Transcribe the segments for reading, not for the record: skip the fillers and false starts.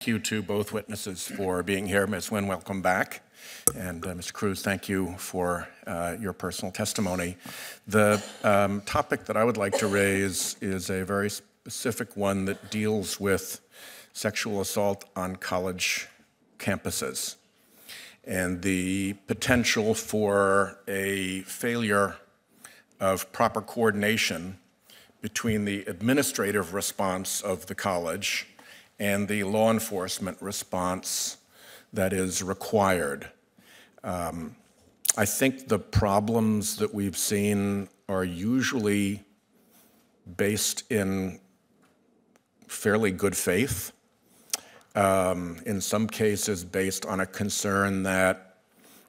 Thank you to both witnesses for being here. Ms. Nguyen, welcome back. And Mr. Cruz, thank you for your personal testimony. The topic that I would like to raise is a very specific one that deals with sexual assault on college campuses and the potential for a failure of proper coordination between the administrative response of the college and the law enforcement response that is required. I think the problems that we've seen are usually based in fairly good faith, in some cases based on a concern that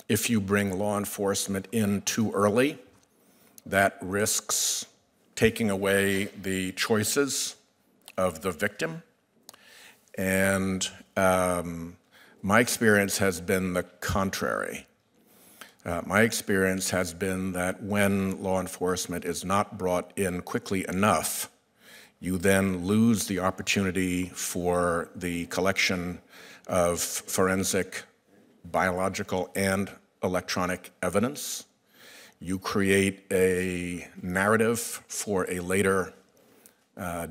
if you bring law enforcement in too early, that risks taking away the choices of the victim. And my experience has been the contrary. My experience has been that when law enforcement is not brought in quickly enough, you then lose the opportunity for the collection of forensic, biological, and electronic evidence. You create a narrative for a later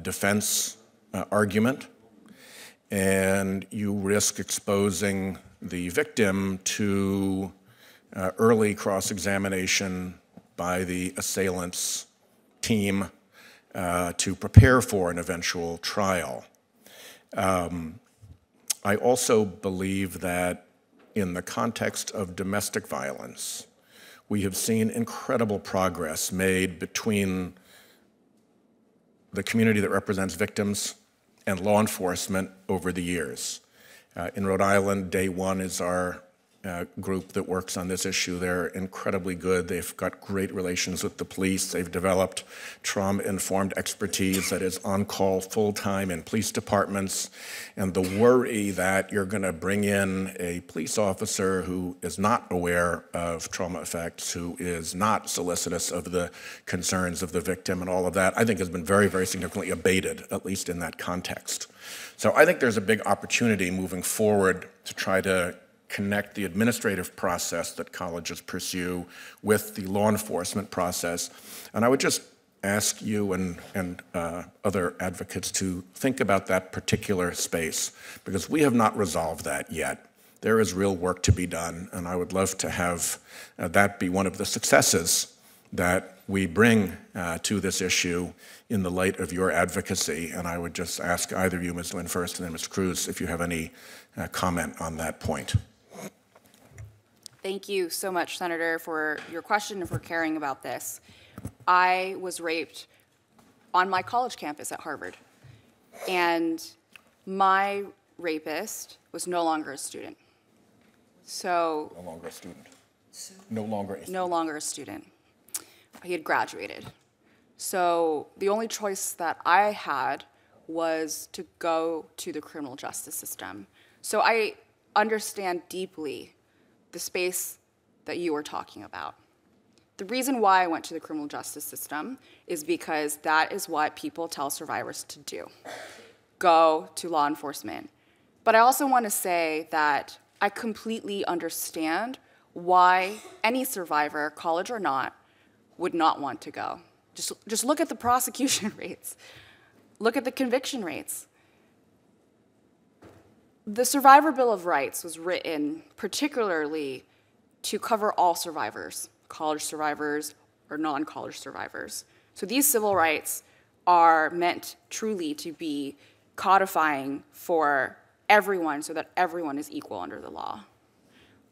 defense argument, and you risk exposing the victim to early cross-examination by the assailant's team to prepare for an eventual trial. I also believe that in the context of domestic violence, we have seen incredible progress made between the community that represents victims and law enforcement over the years. In Rhode Island, Day One is our group that works on this issue. They're incredibly good. They've got great relations with the police. They've developed trauma-informed expertise that is on call full-time in police departments. And the worry that you're going to bring in a police officer who is not aware of trauma effects, who is not solicitous of the concerns of the victim and all of that, I think has been very, very significantly abated, at least in that context. So I think there's a big opportunity moving forward to try to connect the administrative process that colleges pursue with the law enforcement process. And I would just ask you and other advocates to think about that particular space, because we have not resolved that yet. There is real work to be done, and I would love to have that be one of the successes that we bring to this issue in the light of your advocacy. And I would just ask either of you, Ms. Nguyen first, and then Mr. Cruz, if you have any comment on that point. Thank you so much, Senator, for your question and for caring about this. I was raped on my college campus at Harvard, and my rapist was no longer a student. So no longer a student. No longer a student. No longer a student. He had graduated. So the only choice that I had was to go to the criminal justice system. So I understand deeply the space that you were talking about. The reason why I went to the criminal justice system is because that is what people tell survivors to do. Go to law enforcement. But I also want to say that I completely understand why any survivor, college or not, would not want to go. Just look at the prosecution rates. Look at the conviction rates. The Survivor Bill of Rights was written particularly to cover all survivors, college survivors or non-college survivors. So these civil rights are meant truly to be codifying for everyone so that everyone is equal under the law.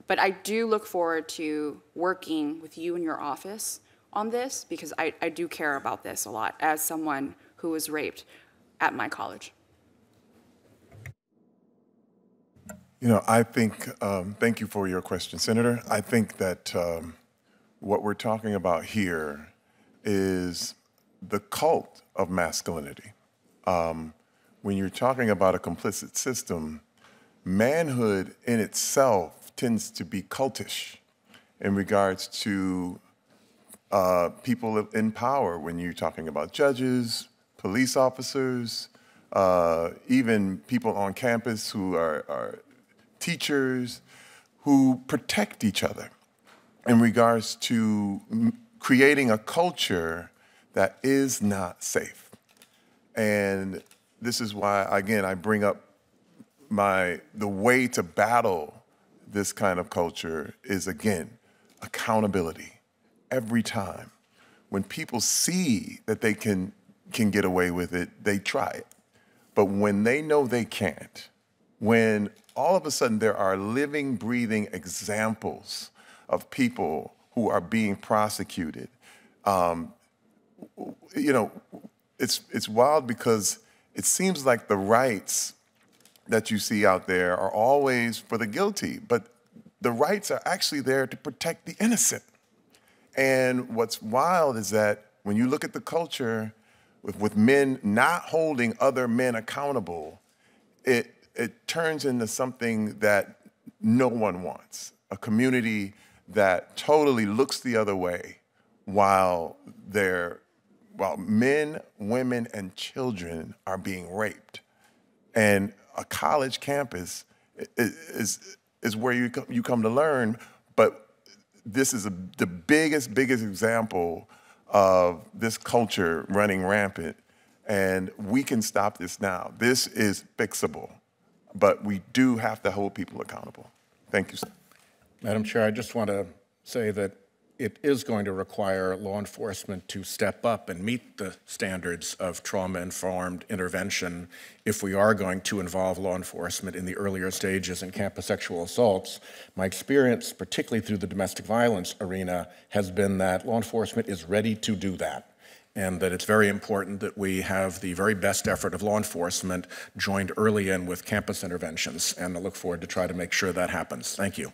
But I do look forward to working with you and your office on this, because I do care about this a lot as someone who was raped at my college. You know, I think, thank you for your question, Senator. I think that what we're talking about here is the cult of masculinity. When you're talking about a complicit system, manhood in itself tends to be cultish in regards to people in power. When you're talking about judges, police officers, even people on campus who are teachers who protect each other in regards to creating a culture that is not safe. And this is why, again, I bring up the way to battle this kind of culture is, again, accountability. Every time. When people see that they can get away with it, they try it. But when they know they can't, when all of a sudden there are living, breathing examples of people who are being prosecuted, you know, it's wild because it seems like the rights that you see out there are always for the guilty, but the rights are actually there to protect the innocent. And what's wild is that when you look at the culture with men not holding other men accountable, it turns into something that no one wants. A community that totally looks the other way while men, women, and children are being raped. And a college campus is where you come to learn, but this is the biggest example of this culture running rampant, and we can stop this now. This is fixable, but we do have to hold people accountable. Thank you. Madam Chair, I just want to say that it is going to require law enforcement to step up and meet the standards of trauma-informed intervention if we are going to involve law enforcement in the earlier stages in campus sexual assaults. My experience, particularly through the domestic violence arena, has been that law enforcement is ready to do that, and that it's very important that we have the very best effort of law enforcement joined early in with campus interventions, and I look forward to try to make sure that happens. Thank you.